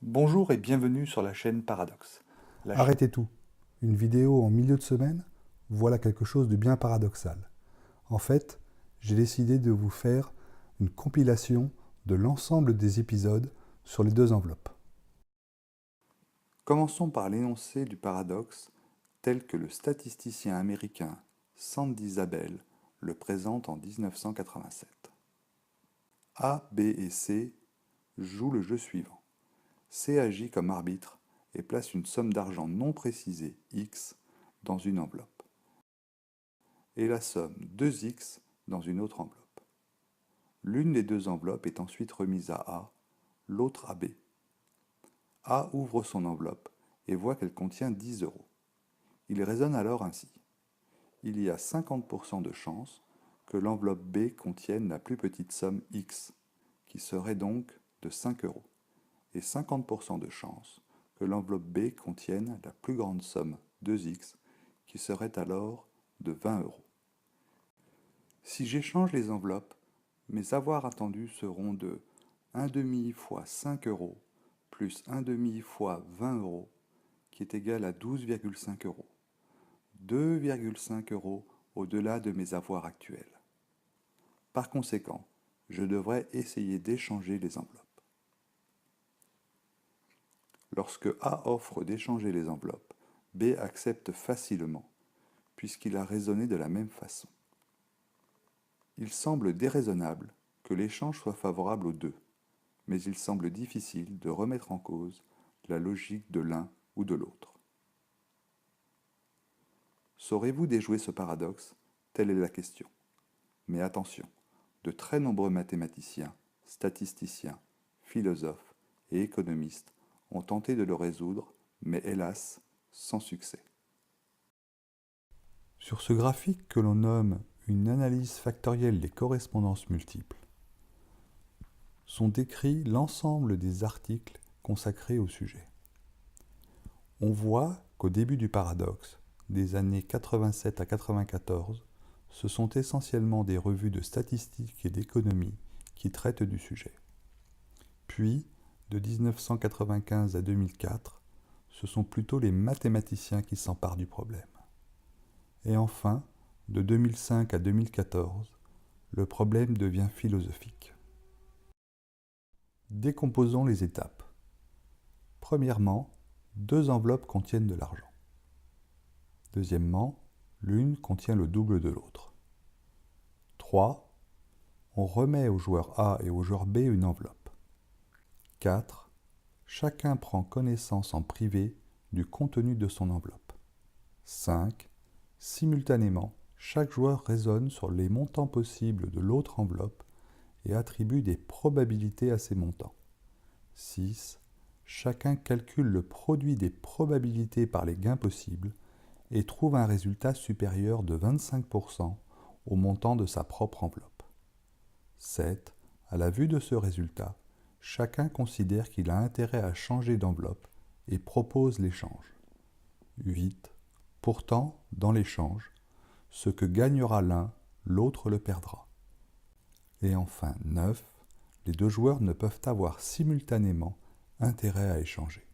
Bonjour et bienvenue sur la chaîne Paradoxe. Arrêtez tout. Une vidéo en milieu de semaine, voilà quelque chose de bien paradoxal. En fait, j'ai décidé de vous faire une compilation de l'ensemble des épisodes sur les deux enveloppes. Commençons par l'énoncé du paradoxe tel que le statisticien américain Sandy Zabel le présente en 1987. A, B et C jouent le jeu suivant. C agit comme arbitre et place une somme d'argent non précisée, X, dans une enveloppe, et la somme 2X dans une autre enveloppe. L'une des deux enveloppes est ensuite remise à A, l'autre à B. A ouvre son enveloppe et voit qu'elle contient 10 euros. Il raisonne alors ainsi. Il y a 50% de chances que l'enveloppe B contienne la plus petite somme X, qui serait donc de 5 euros, et 50% de chances que l'enveloppe B contienne la plus grande somme 2X, qui serait alors de 20 euros. Si j'échange les enveloppes, mes avoirs attendus seront de 1 demi fois 5 euros plus 1 demi fois 20 euros, qui est égal à 12,5 euros. 2,5 euros au-delà de mes avoirs actuels. Par conséquent, je devrais essayer d'échanger les enveloppes. Lorsque A offre d'échanger les enveloppes, B accepte facilement, puisqu'il a raisonné de la même façon. Il semble déraisonnable que l'échange soit favorable aux deux, mais il semble difficile de remettre en cause la logique de l'un ou de l'autre. Saurez-vous déjouer ce paradoxe? Telle est la question. Mais attention, de très nombreux mathématiciens, statisticiens, philosophes et économistes ont tenté de le résoudre, mais hélas, sans succès. Sur ce graphique que l'on nomme une analyse factorielle des correspondances multiples, sont décrits l'ensemble des articles consacrés au sujet. On voit qu'au début du paradoxe, des années 87 à 94, ce sont essentiellement des revues de statistiques et d'économie qui traitent du sujet. Puis, de 1995 à 2004, ce sont plutôt les mathématiciens qui s'emparent du problème. Et enfin, de 2005 à 2014, le problème devient philosophique. Décomposons les étapes. Premièrement, deux enveloppes contiennent de l'argent. Deuxièmement, l'une contient le double de l'autre. 3. On remet au joueur A et au joueur B une enveloppe. 4. Chacun prend connaissance en privé du contenu de son enveloppe. 5. Simultanément, chaque joueur raisonne sur les montants possibles de l'autre enveloppe et attribue des probabilités à ces montants. 6. Chacun calcule le produit des probabilités par les gains possibles et trouve un résultat supérieur de 25% au montant de sa propre enveloppe. 7. À la vue de ce résultat, chacun considère qu'il a intérêt à changer d'enveloppe et propose l'échange. 8. Pourtant, dans l'échange, ce que gagnera l'un, l'autre le perdra. Et enfin 9. Les deux joueurs ne peuvent avoir simultanément intérêt à échanger.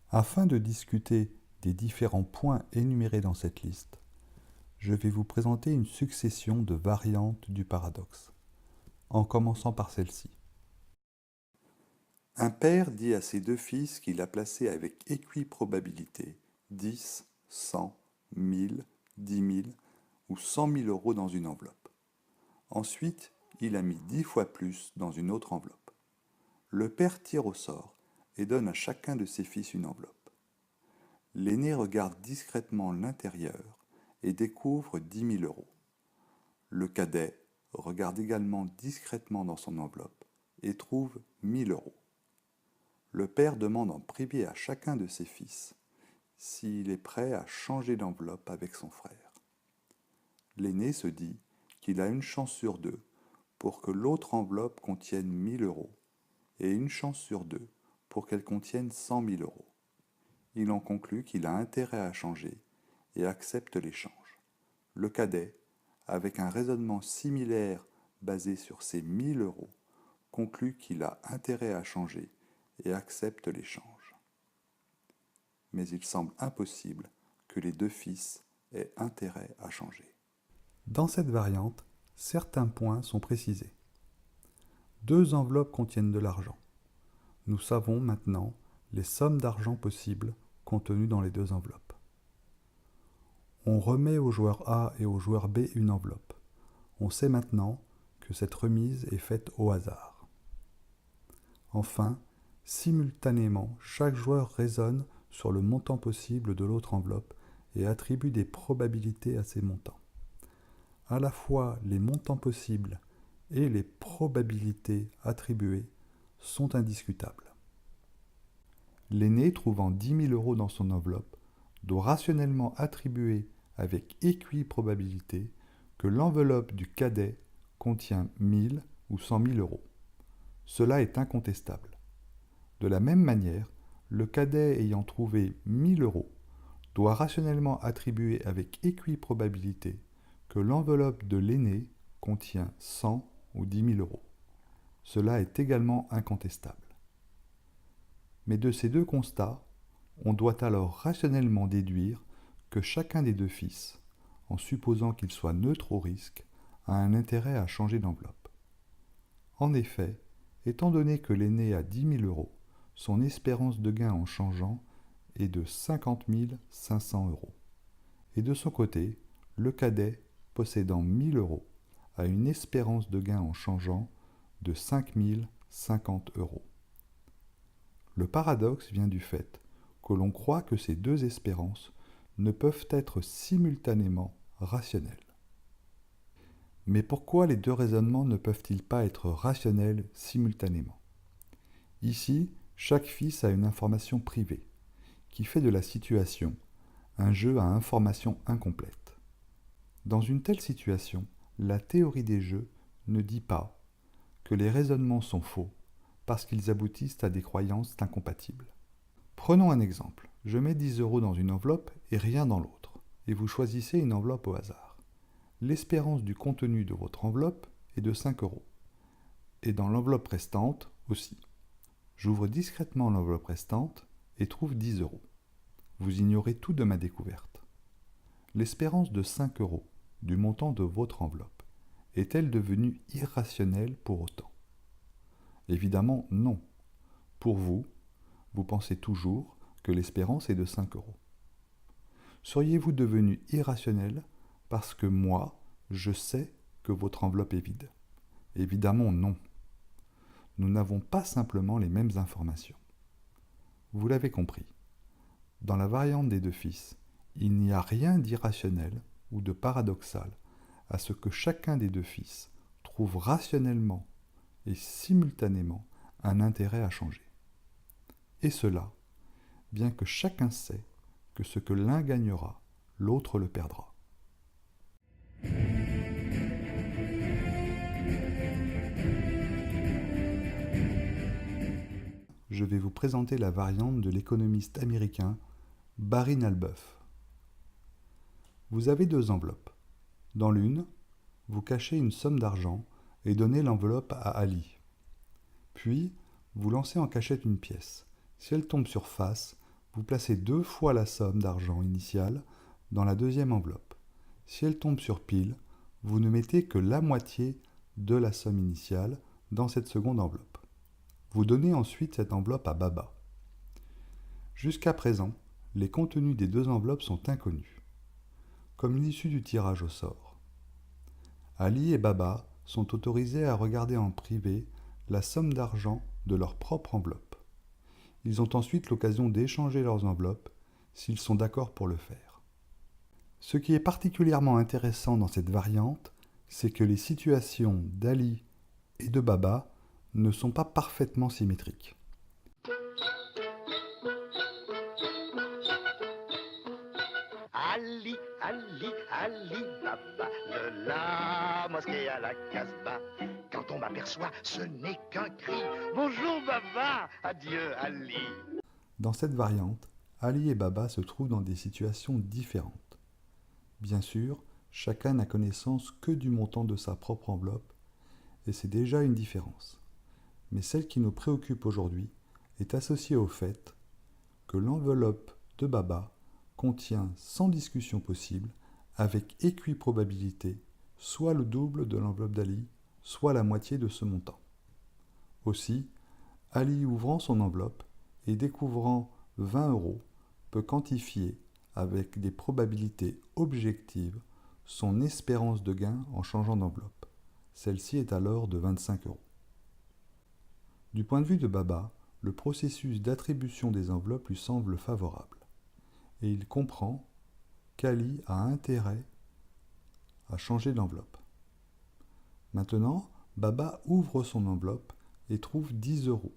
Afin de discuter des différents points énumérés dans cette liste, je vais vous présenter une succession de variantes du paradoxe, en commençant par celle-ci. Un père dit à ses deux fils qu'il a placé avec équiprobabilité 10, 100, 1000, 10 000 ou 100 000 euros dans une enveloppe. Ensuite, il a mis 10 fois plus dans une autre enveloppe. Le père tire au sort et donne à chacun de ses fils une enveloppe. L'aîné regarde discrètement l'intérieur et découvre 10 000 euros. Le cadet regarde également discrètement dans son enveloppe et trouve 1 000 euros. Le père demande en privé à chacun de ses fils s'il est prêt à changer d'enveloppe avec son frère. L'aîné se dit qu'il a une chance sur deux pour que l'autre enveloppe contienne 1 000 euros et une chance sur deux pour qu'elle contienne 100 000 euros. Il en conclut qu'il a intérêt à changer et accepte l'échange. Le cadet, avec un raisonnement similaire basé sur ses 1 000 euros, conclut qu'il a intérêt à changer et acceptent l'échange. Mais il semble impossible que les deux fils aient intérêt à changer. Dans cette variante, certains points sont précisés. 2 enveloppes contiennent de l'argent. Nous savons maintenant les sommes d'argent possibles contenues dans les 2 enveloppes. On remet au joueur A et au joueur B une enveloppe. On sait maintenant que cette remise est faite au hasard. Enfin, simultanément, chaque joueur raisonne sur le montant possible de l'autre enveloppe et attribue des probabilités à ces montants. À la fois les montants possibles et les probabilités attribuées sont indiscutables. L'aîné trouvant 10 000 € dans son enveloppe doit rationnellement attribuer avec équiprobabilité que l'enveloppe du cadet contient 1000 ou 100 000 €. Cela est incontestable. De la même manière, le cadet ayant trouvé 1000 € doit rationnellement attribuer avec équiprobabilité que l'enveloppe de l'aîné contient 100 ou 10 000 €. Cela est également incontestable. Mais de ces 2 constats, on doit alors rationnellement déduire que chacun des 2 fils, en supposant qu'il soit neutre au risque, a un intérêt à changer d'enveloppe. En effet, étant donné que l'aîné a 10 000 €, son espérance de gain en changeant est de 50 500 €. Et de son côté, le cadet, possédant 1000 € a une espérance de gain en changeant de 5 050 €. Le paradoxe vient du fait que l'on croit que ces 2 espérances ne peuvent être simultanément rationnelles. Mais pourquoi les 2 raisonnements ne peuvent-ils pas être rationnels simultanément? Ici, chaque fils a une information privée, qui fait de la situation un jeu à information incomplète. Dans une telle situation, la théorie des jeux ne dit pas que les raisonnements sont faux parce qu'ils aboutissent à des croyances incompatibles. Prenons un exemple. Je mets 10 € dans une enveloppe et rien dans l'autre, et vous choisissez une enveloppe au hasard. L'espérance du contenu de votre enveloppe est de 5 €, et dans l'enveloppe restante aussi. J'ouvre discrètement l'enveloppe restante et trouve 10 €. Vous ignorez tout de ma découverte. L'espérance de 5 € du montant de votre enveloppe est-elle devenue irrationnelle pour autant? Évidemment non. Pour vous, vous pensez toujours que l'espérance est de 5 €. Seriez-vous devenu irrationnel parce que moi, je sais que votre enveloppe est vide? Évidemment non. Nous n'avons pas simplement les mêmes informations. Vous l'avez compris. Dans la variante des 2 fils, il n'y a rien d'irrationnel ou de paradoxal à ce que chacun des 2 fils trouve rationnellement et simultanément un intérêt à changer. Et cela, bien que chacun sait que ce que l'un gagnera, l'autre le perdra. Je vais vous présenter la variante de l'économiste américain Barry Nalbuff. Vous avez 2 enveloppes. Dans l'une, vous cachez une somme d'argent et donnez l'enveloppe à Ali. Puis, vous lancez en cachette une pièce. Si elle tombe sur face, vous placez 2 fois la somme d'argent initiale dans la deuxième enveloppe. Si elle tombe sur pile, vous ne mettez que la moitié de la somme initiale dans cette seconde enveloppe. Vous donnez ensuite cette enveloppe à Baba. Jusqu'à présent, les contenus des 2 enveloppes sont inconnus, comme l'issue du tirage au sort. Ali et Baba sont autorisés à regarder en privé la somme d'argent de leur propre enveloppe. Ils ont ensuite l'occasion d'échanger leurs enveloppes s'ils sont d'accord pour le faire. Ce qui est particulièrement intéressant dans cette variante, c'est que les situations d'Ali et de Baba ne sont pas parfaitement symétriques. Ali, Ali, Ali Baba, de la mosquée à la Casbah. Quand on m'aperçoit, ce n'est qu'un cri. Bonjour Baba, adieu Ali. Dans cette variante, Ali et Baba se trouvent dans des situations différentes. Bien sûr, chacun n'a connaissance que du montant de sa propre enveloppe, et c'est déjà une différence. Mais celle qui nous préoccupe aujourd'hui est associé au fait que l'enveloppe de Baba contient, sans discussion possible, avec équiprobabilité, soit le double de l'enveloppe d'Ali, soit la moitié de ce montant. Aussi, Ali, ouvrant son enveloppe et découvrant 20 euros, peut quantifier avec des probabilités objectives son espérance de gain en changeant d'enveloppe. Celle-ci est alors de 25 euros. Du point de vue de Baba, le processus d'attribution des enveloppes lui semble favorable, et il comprend qu'Ali a intérêt à changer d'enveloppe. Maintenant, Baba ouvre son enveloppe et trouve 10 euros.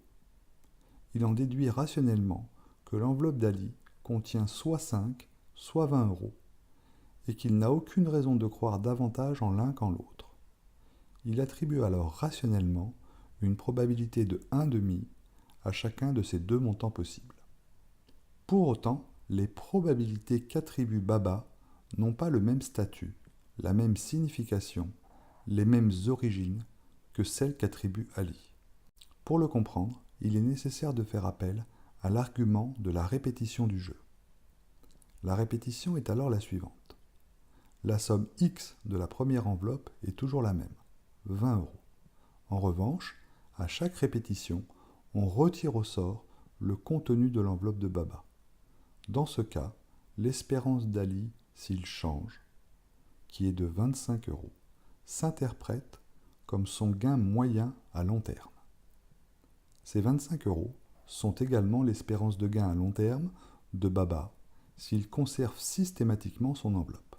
Il en déduit rationnellement que l'enveloppe d'Ali contient soit 5, soit 20 euros, et qu'il n'a aucune raison de croire davantage en l'un qu'en l'autre. Il attribue alors rationnellement une probabilité de 1,5 à chacun de ces deux montants possibles. Pour autant, les probabilités qu'attribue Baba n'ont pas le même statut, la même signification, les mêmes origines que celles qu'attribue Ali. Pour le comprendre, il est nécessaire de faire appel à l'argument de la répétition du jeu. La répétition est alors la suivante. La somme X de la première enveloppe est toujours la même, 20 euros. En revanche, à chaque répétition, on retire au sort le contenu de l'enveloppe de Baba. Dans ce cas, l'espérance d'Ali, s'il change, qui est de 25 euros, s'interprète comme son gain moyen à long terme. Ces 25 euros sont également l'espérance de gain à long terme de Baba s'il conserve systématiquement son enveloppe.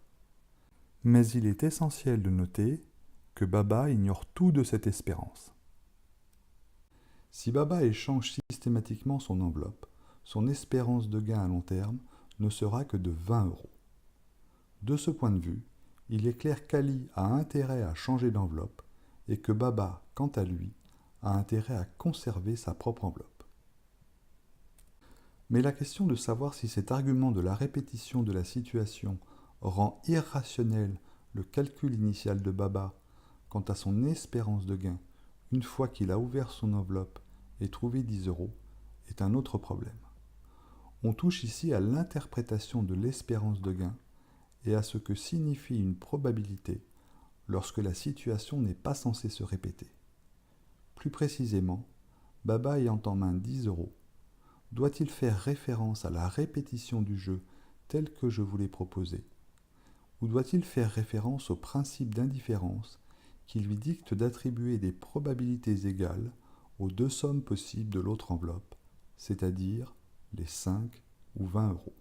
Mais il est essentiel de noter que Baba ignore tout de cette espérance. Si Baba échange systématiquement son enveloppe, son espérance de gain à long terme ne sera que de 20 euros. De ce point de vue, il est clair qu'Ali a intérêt à changer d'enveloppe et que Baba, quant à lui, a intérêt à conserver sa propre enveloppe. Mais la question de savoir si cet argument de la répétition de la situation rend irrationnel le calcul initial de Baba quant à son espérance de gain une fois qu'il a ouvert son enveloppe et trouvé 10 euros est un autre problème. On touche ici à l'interprétation de l'espérance de gain et à ce que signifie une probabilité lorsque la situation n'est pas censée se répéter. Plus précisément, Baba ayant en main 10 euros, doit-il faire référence à la répétition du jeu tel que je vous l'ai proposé, ou doit-il faire référence au principe d'indifférence qui lui dicte d'attribuer des probabilités égales aux deux sommes possibles de l'autre enveloppe, c'est-à-dire les 5 ou 20 euros.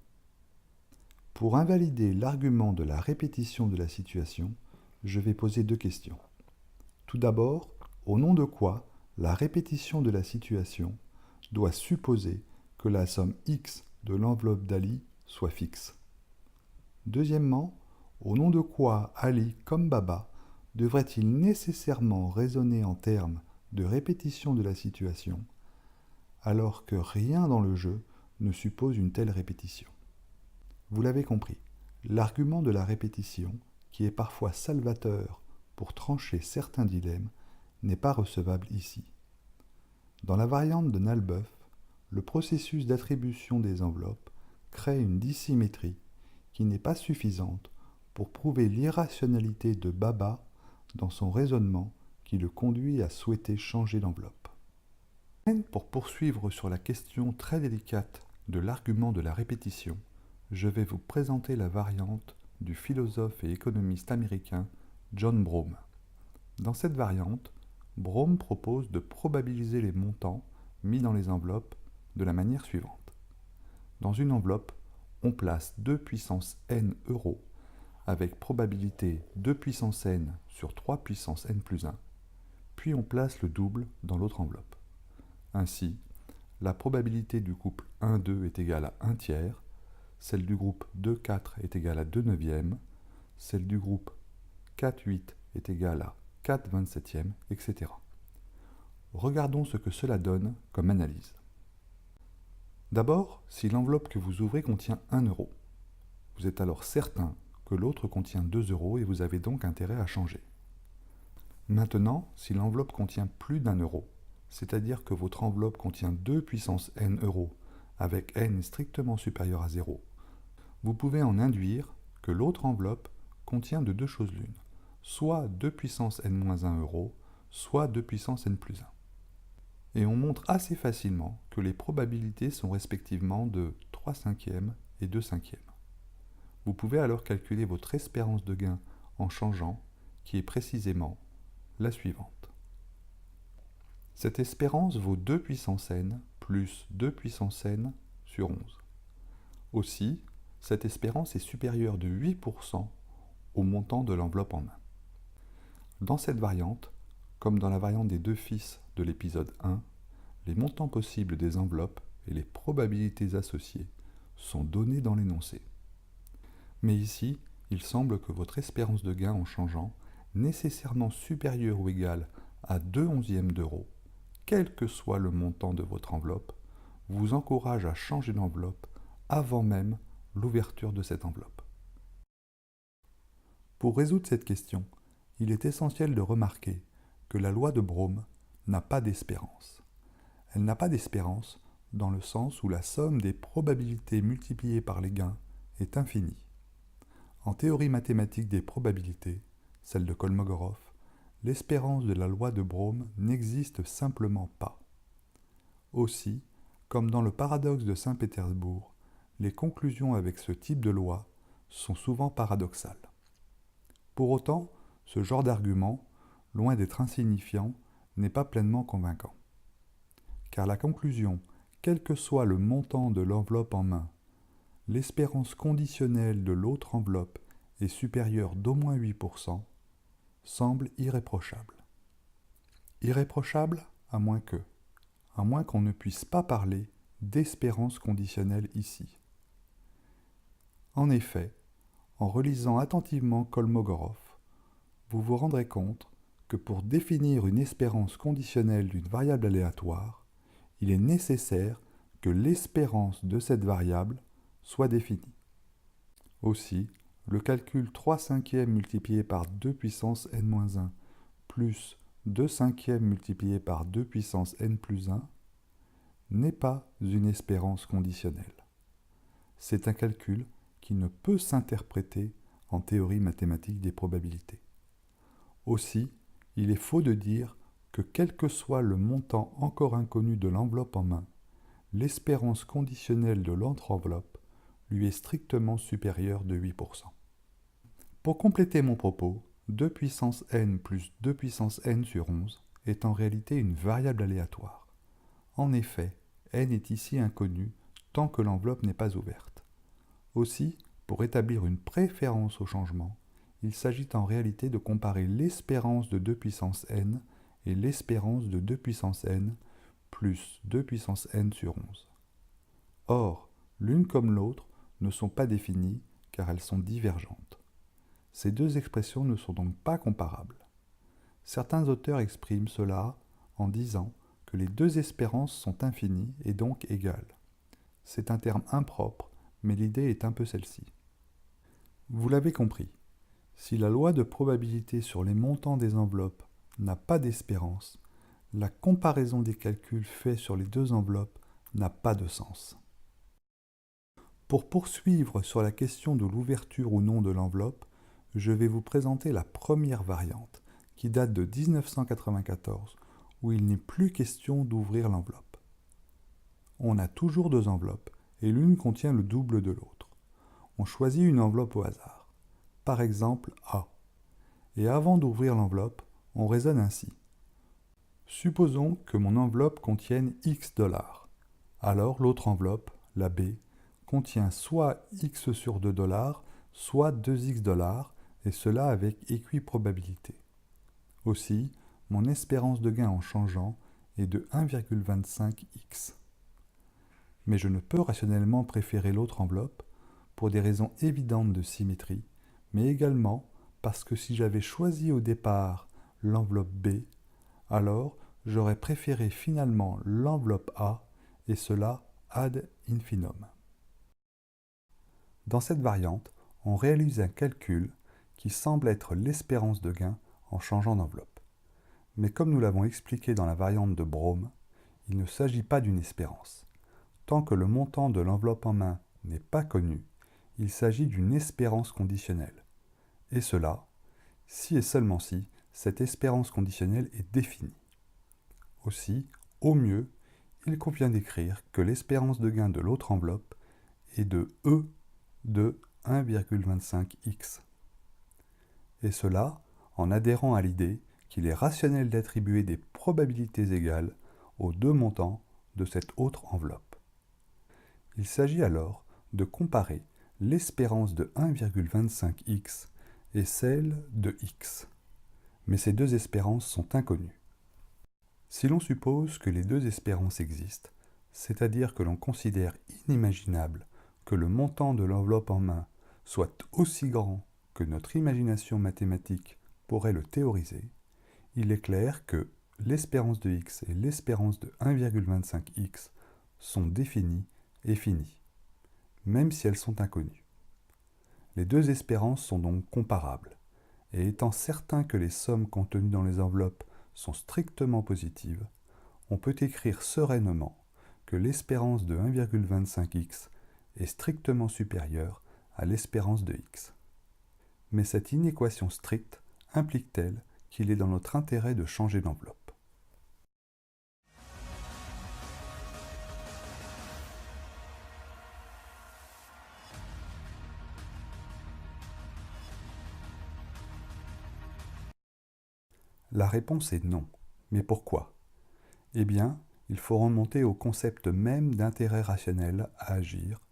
Pour invalider l'argument de la répétition de la situation, je vais poser deux questions. Tout d'abord, au nom de quoi la répétition de la situation doit supposer que la somme X de l'enveloppe d'Ali soit fixe. Deuxièmement, au nom de quoi Ali, comme Baba, devrait-il nécessairement raisonner en termes de répétition de la situation, alors que rien dans le jeu ne suppose une telle répétition? Vous l'avez compris, l'argument de la répétition, qui est parfois salvateur pour trancher certains dilemmes, n'est pas recevable ici. Dans la variante de Nalbeuf, le processus d'attribution des enveloppes crée une dissymétrie qui n'est pas suffisante pour prouver l'irrationalité de Baba dans son raisonnement qui le conduit à souhaiter changer d'enveloppe. Pour poursuivre sur la question très délicate de l'argument de la répétition, je vais vous présenter la variante du philosophe et économiste américain John Broome. Dans cette variante, Broome propose de probabiliser les montants mis dans les enveloppes de la manière suivante. Dans une enveloppe, on place 2 puissance n euros avec probabilité 2 puissance n sur 3 puissance n plus 1, puis on place le double dans l'autre enveloppe. Ainsi, la probabilité du couple 1-2 est égale à 1 tiers, celle du groupe 2-4 est égale à 2 neuvièmes, celle du groupe 4-8 est égale à 4 27e, etc. Regardons ce que cela donne comme analyse. D'abord, si l'enveloppe que vous ouvrez contient 1 euro, vous êtes alors certain que l'autre contient 2 euros et vous avez donc intérêt à changer. Maintenant, si l'enveloppe contient plus d'1 euro, c'est-à-dire que votre enveloppe contient 2 puissance n euros, avec n strictement supérieur à 0, vous pouvez en induire que l'autre enveloppe contient de deux choses l'une, soit 2 puissance n-1 euros, soit 2 puissance n plus 1. Et on montre assez facilement que les probabilités sont respectivement de 3/5 et 2/5. Vous pouvez alors calculer votre espérance de gain en changeant, qui est précisément la suivante. Cette espérance vaut 2 puissance n plus 2 puissance n sur 11. Aussi, cette espérance est supérieure de 8% au montant de l'enveloppe en main. Dans cette variante, comme dans la variante des deux fils de l'épisode 1, les montants possibles des enveloppes et les probabilités associées sont donnés dans l'énoncé. Mais ici, il semble que votre espérance de gain en changeant, nécessairement supérieure ou égale à 2/11 d'euro, quel que soit le montant de votre enveloppe, vous encourage à changer d'enveloppe avant même l'ouverture de cette enveloppe. Pour résoudre cette question, il est essentiel de remarquer que la loi de Broom n'a pas d'espérance. Elle n'a pas d'espérance dans le sens où la somme des probabilités multipliées par les gains est infinie. En théorie mathématique des probabilités, celle de Kolmogorov, l'espérance de la loi de Broom n'existe simplement pas. Aussi, comme dans le paradoxe de Saint-Pétersbourg, les conclusions avec ce type de loi sont souvent paradoxales. Pour autant, ce genre d'argument, loin d'être insignifiant, n'est pas pleinement convaincant. Car la conclusion, quel que soit le montant de l'enveloppe en main, l'espérance conditionnelle de l'autre enveloppe est supérieure d'au moins 8%, semble irréprochable. Irréprochable à moins qu'on ne puisse pas parler d'espérance conditionnelle ici. En effet, en relisant attentivement Kolmogorov, vous vous rendrez compte que pour définir une espérance conditionnelle d'une variable aléatoire, il est nécessaire que l'espérance de cette variable soit définie. Aussi, le calcul 3/5 multiplié par 2 puissance n-1 plus 2/5 multiplié par 2 puissance n plus 1 n'est pas une espérance conditionnelle. C'est un calcul qui ne peut s'interpréter en théorie mathématique des probabilités. Aussi, il est faux de dire que quel que soit le montant encore inconnu de l'enveloppe en main, l'espérance conditionnelle de l'autre enveloppe lui est strictement supérieure de 8%. Pour compléter mon propos, 2 puissance n plus 2 puissance n sur 11 est en réalité une variable aléatoire. En effet, n est ici inconnu tant que l'enveloppe n'est pas ouverte. Aussi, pour établir une préférence au changement, il s'agit en réalité de comparer l'espérance de 2 puissance n et l'espérance de 2 puissance n plus 2 puissance n sur 11. Or, l'une comme l'autre ne sont pas définies car elles sont divergentes. Ces deux expressions ne sont donc pas comparables. Certains auteurs expriment cela en disant que les deux espérances sont infinies et donc égales. C'est un terme impropre, mais l'idée est un peu celle-ci. Vous l'avez compris, si la loi de probabilité sur les montants des enveloppes n'a pas d'espérance, la comparaison des calculs faits sur les deux enveloppes n'a pas de sens. Pour poursuivre sur la question de l'ouverture ou non de l'enveloppe, je vais vous présenter la première variante, qui date de 1994, où il n'est plus question d'ouvrir l'enveloppe. On a toujours deux enveloppes, et l'une contient le double de l'autre. On choisit une enveloppe au hasard, par exemple A. Et avant d'ouvrir l'enveloppe, on raisonne ainsi. Supposons que mon enveloppe contienne X $. Alors l'autre enveloppe, la B, contient soit X sur 2 $, soit 2X $, et cela avec équiprobabilité. Aussi, mon espérance de gain en changeant est de 1,25x. Mais je ne peux rationnellement préférer l'autre enveloppe pour des raisons évidentes de symétrie, mais également parce que si j'avais choisi au départ l'enveloppe B, alors j'aurais préféré finalement l'enveloppe A, et cela ad infinitum. Dans cette variante, on réalise un calcul qui semble être l'espérance de gain en changeant d'enveloppe. Mais comme nous l'avons expliqué dans la variante de Braun, il ne s'agit pas d'une espérance. Tant que le montant de l'enveloppe en main n'est pas connu, il s'agit d'une espérance conditionnelle. Et cela, si et seulement si cette espérance conditionnelle est définie. Aussi, au mieux, il convient d'écrire que l'espérance de gain de l'autre enveloppe est de E de 1,25x. Et cela en adhérant à l'idée qu'il est rationnel d'attribuer des probabilités égales aux deux montants de cette autre enveloppe. Il s'agit alors de comparer l'espérance de 1,25x et celle de x. Mais ces deux espérances sont inconnues. Si l'on suppose que les deux espérances existent, c'est-à-dire que l'on considère inimaginable que le montant de l'enveloppe en main soit aussi grand que notre imagination mathématique pourrait le théoriser, il est clair que l'espérance de x et l'espérance de 1,25x sont définies et finies, même si elles sont inconnues. Les deux espérances sont donc comparables, et étant certain que les sommes contenues dans les enveloppes sont strictement positives, on peut écrire sereinement que l'espérance de 1,25x est strictement supérieure à l'espérance de x. Mais cette inéquation stricte implique-t-elle qu'il est dans notre intérêt de changer d'enveloppe? La réponse est non. Mais pourquoi? Eh bien, il faut remonter au concept même d'intérêt rationnel à agir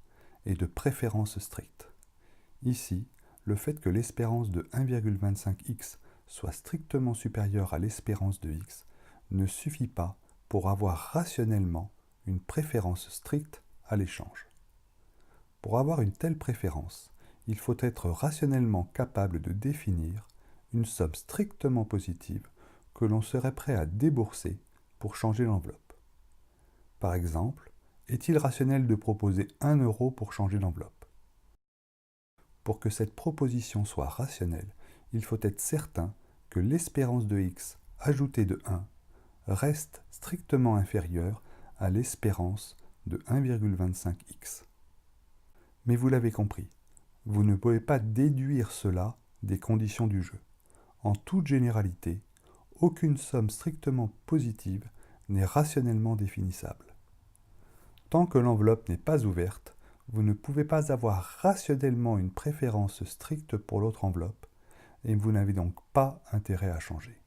et de préférence stricte. Ici, le fait que l'espérance de 1,25x soit strictement supérieure à l'espérance de x ne suffit pas pour avoir rationnellement une préférence stricte à l'échange. Pour avoir une telle préférence, il faut être rationnellement capable de définir une somme strictement positive que l'on serait prêt à débourser pour changer l'enveloppe. Par exemple, est-il rationnel de proposer 1 euro pour changer l'enveloppe? Pour que cette proposition soit rationnelle, il faut être certain que l'espérance de x ajoutée de 1 reste strictement inférieure à l'espérance de 1,25x. Mais vous l'avez compris, vous ne pouvez pas déduire cela des conditions du jeu. En toute généralité, aucune somme strictement positive n'est rationnellement définissable. Tant que l'enveloppe n'est pas ouverte, vous ne pouvez pas avoir rationnellement une préférence stricte pour l'autre enveloppe, et vous n'avez donc pas intérêt à changer.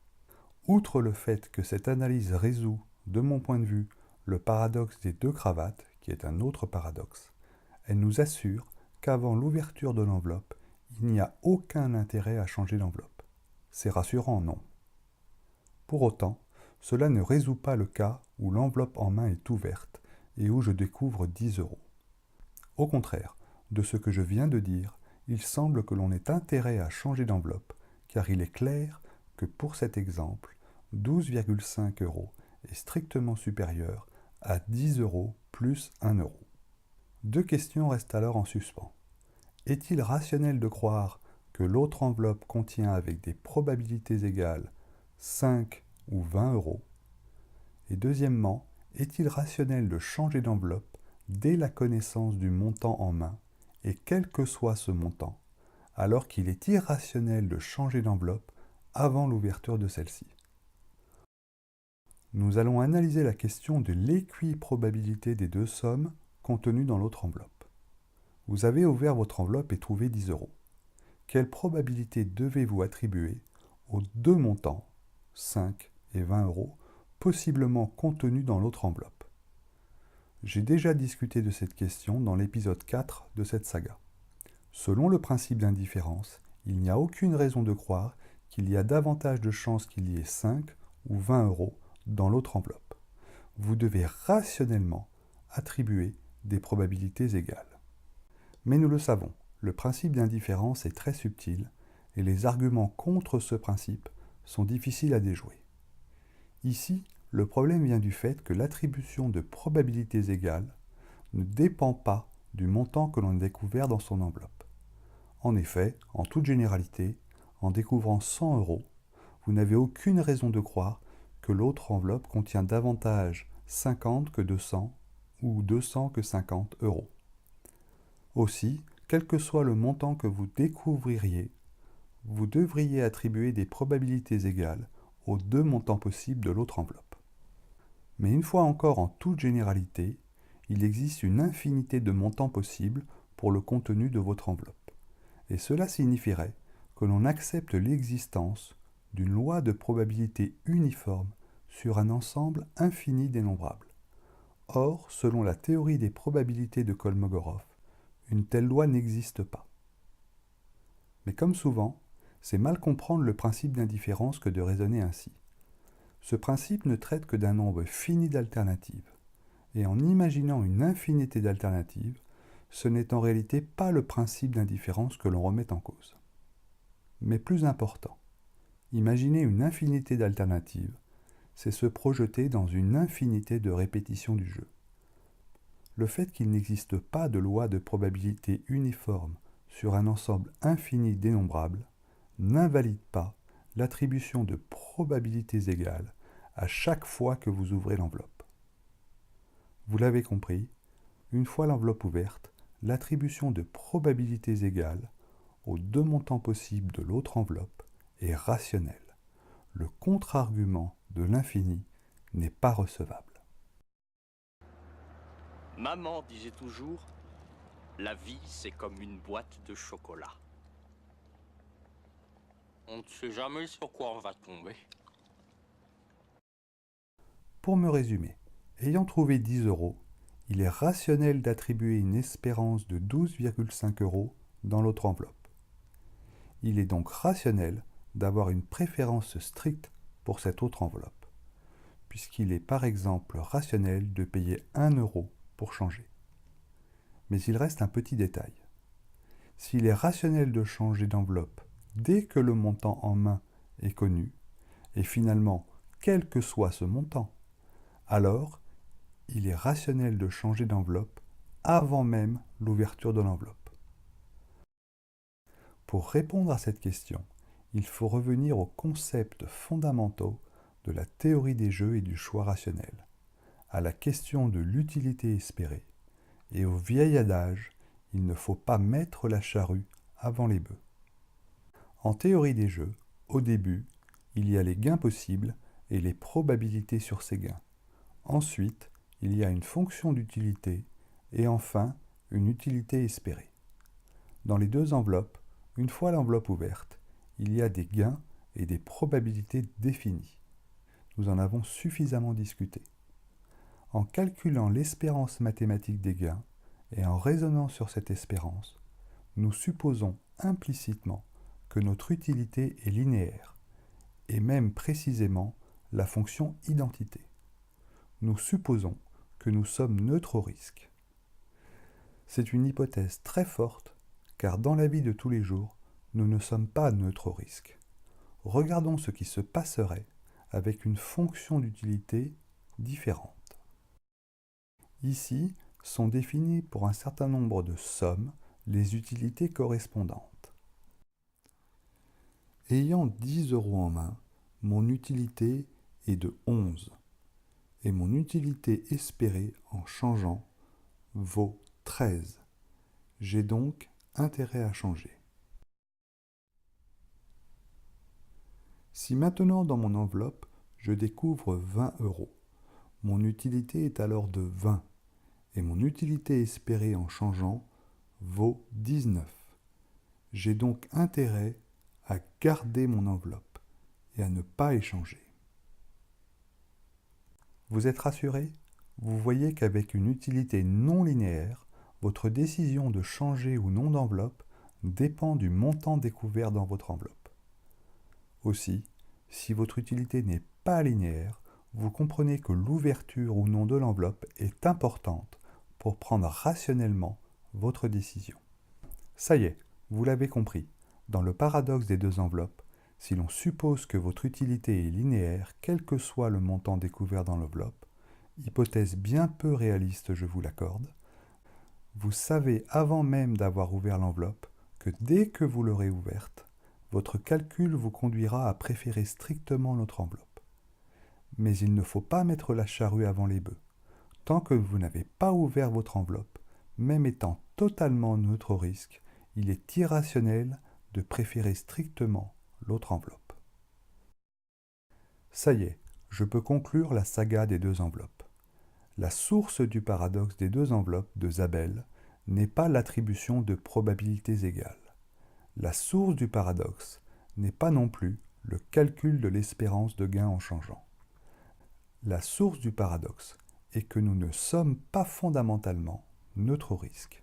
Outre le fait que cette analyse résout, de mon point de vue, le paradoxe des deux cravates, qui est un autre paradoxe, elle nous assure qu'avant l'ouverture de l'enveloppe, il n'y a aucun intérêt à changer l'enveloppe. C'est rassurant, non? Pour autant, cela ne résout pas le cas où l'enveloppe en main est ouverte et où je découvre 10 euros. Au contraire, de ce que je viens de dire, il semble que l'on ait intérêt à changer d'enveloppe, car il est clair que pour cet exemple, 12,5 euros est strictement supérieur à 10 euros plus 1 euro. Deux questions restent alors en suspens. Est-il rationnel de croire que l'autre enveloppe contient avec des probabilités égales 5 ou 20 euros? Et deuxièmement, est-il rationnel de changer d'enveloppe dès la connaissance du montant en main, et quel que soit ce montant, alors qu'il est irrationnel de changer d'enveloppe avant l'ouverture de celle-ci? Nous allons analyser la question de l'équiprobabilité des deux sommes contenues dans l'autre enveloppe. Vous avez ouvert votre enveloppe et trouvé 10 euros. Quelle probabilité devez-vous attribuer aux deux montants, 5 et 20 euros, possiblement contenus dans l'autre enveloppe? J'ai déjà discuté de cette question dans l'épisode 4 de cette saga. Selon le principe d'indifférence, il n'y a aucune raison de croire qu'il y a davantage de chances qu'il y ait 5 ou 20 euros dans l'autre enveloppe. Vous devez rationnellement attribuer des probabilités égales. Mais nous le savons, le principe d'indifférence est très subtil et les arguments contre ce principe sont difficiles à déjouer. Ici, le problème vient du fait que l'attribution de probabilités égales ne dépend pas du montant que l'on a découvert dans son enveloppe. En effet, en toute généralité, en découvrant 100 euros, vous n'avez aucune raison de croire que l'autre enveloppe contient davantage 50 que 200 ou 200 que 50 euros. Aussi, quel que soit le montant que vous découvririez, vous devriez attribuer des probabilités égales aux deux montants possibles de l'autre enveloppe. Mais une fois encore, en toute généralité, il existe une infinité de montants possibles pour le contenu de votre enveloppe. Et cela signifierait que l'on accepte l'existence d'une loi de probabilité uniforme sur un ensemble infini dénombrable. Or, selon la théorie des probabilités de Kolmogorov, une telle loi n'existe pas. Mais comme souvent, c'est mal comprendre le principe d'indifférence que de raisonner ainsi. Ce principe ne traite que d'un nombre fini d'alternatives. Et en imaginant une infinité d'alternatives, ce n'est en réalité pas le principe d'indifférence que l'on remet en cause. Mais plus important, imaginer une infinité d'alternatives, c'est se projeter dans une infinité de répétitions du jeu. Le fait qu'il n'existe pas de loi de probabilité uniforme sur un ensemble infini dénombrable n'invalide pas l'attribution de probabilités égales à chaque fois que vous ouvrez l'enveloppe. Vous l'avez compris, une fois l'enveloppe ouverte, l'attribution de probabilités égales aux deux montants possibles de l'autre enveloppe est rationnelle. Le contre-argument de l'infini n'est pas recevable. Maman disait toujours, la vie c'est comme une boîte de chocolat. On ne sait jamais sur quoi on va tomber. Pour me résumer, ayant trouvé 10 euros, il est rationnel d'attribuer une espérance de 12,5 euros dans l'autre enveloppe. Il est donc rationnel d'avoir une préférence stricte pour cette autre enveloppe, puisqu'il est par exemple rationnel de payer 1 euro pour changer. Mais il reste un petit détail. S'il est rationnel de changer d'enveloppe dès que le montant en main est connu, et finalement, quel que soit ce montant, alors il est rationnel de changer d'enveloppe avant même l'ouverture de l'enveloppe. Pour répondre à cette question, il faut revenir aux concepts fondamentaux de la théorie des jeux et du choix rationnel, à la question de l'utilité espérée, et au vieil adage « il ne faut pas mettre la charrue avant les bœufs ». En théorie des jeux, au début, il y a les gains possibles et les probabilités sur ces gains. Ensuite, il y a une fonction d'utilité et enfin une utilité espérée. Dans les deux enveloppes, une fois l'enveloppe ouverte, il y a des gains et des probabilités définies. Nous en avons suffisamment discuté. En calculant l'espérance mathématique des gains et en raisonnant sur cette espérance, nous supposons implicitement que notre utilité est linéaire, et même précisément la fonction identité. Nous supposons que nous sommes neutres au risque. C'est une hypothèse très forte, car dans la vie de tous les jours, nous ne sommes pas neutres au risque. Regardons ce qui se passerait avec une fonction d'utilité différente. Ici sont définies pour un certain nombre de sommes les utilités correspondantes. Ayant 10 euros en main, mon utilité est de 11 et mon utilité espérée en changeant vaut 13. J'ai donc intérêt à changer. Si maintenant dans mon enveloppe, je découvre 20 euros, mon utilité est alors de 20 et mon utilité espérée en changeant vaut 19. J'ai donc intérêt à garder mon enveloppe et à ne pas échanger. Vous êtes rassuré ? Vous voyez qu'avec une utilité non linéaire, votre décision de changer ou non d'enveloppe dépend du montant découvert dans votre enveloppe. Aussi, si votre utilité n'est pas linéaire, vous comprenez que l'ouverture ou non de l'enveloppe est importante pour prendre rationnellement votre décision. Ça y est, vous l'avez compris, dans le paradoxe des deux enveloppes, si l'on suppose que votre utilité est linéaire, quel que soit le montant découvert dans l'enveloppe, hypothèse bien peu réaliste, je vous l'accorde, vous savez avant même d'avoir ouvert l'enveloppe que dès que vous l'aurez ouverte, votre calcul vous conduira à préférer strictement notre enveloppe. Mais il ne faut pas mettre la charrue avant les bœufs. Tant que vous n'avez pas ouvert votre enveloppe, même étant totalement neutre au risque, il est irrationnel de préférer strictement l'autre enveloppe. Ça y est, je peux conclure la saga des deux enveloppes. La source du paradoxe des deux enveloppes de Zabel n'est pas l'attribution de probabilités égales. La source du paradoxe n'est pas non plus le calcul de l'espérance de gain en changeant. La source du paradoxe est que nous ne sommes pas fondamentalement neutres au risque.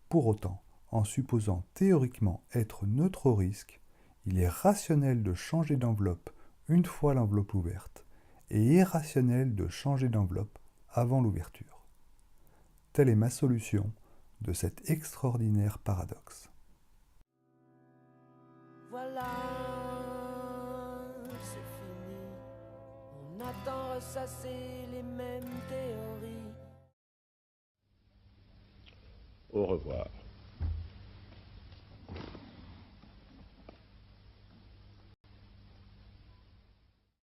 Pour autant, en supposant théoriquement être neutre au risque, il est rationnel de changer d'enveloppe une fois l'enveloppe ouverte et irrationnel de changer d'enveloppe avant l'ouverture. Telle est ma solution de cet extraordinaire paradoxe. Voilà, c'est fini. On attend ressasser les mêmes théories. Au revoir.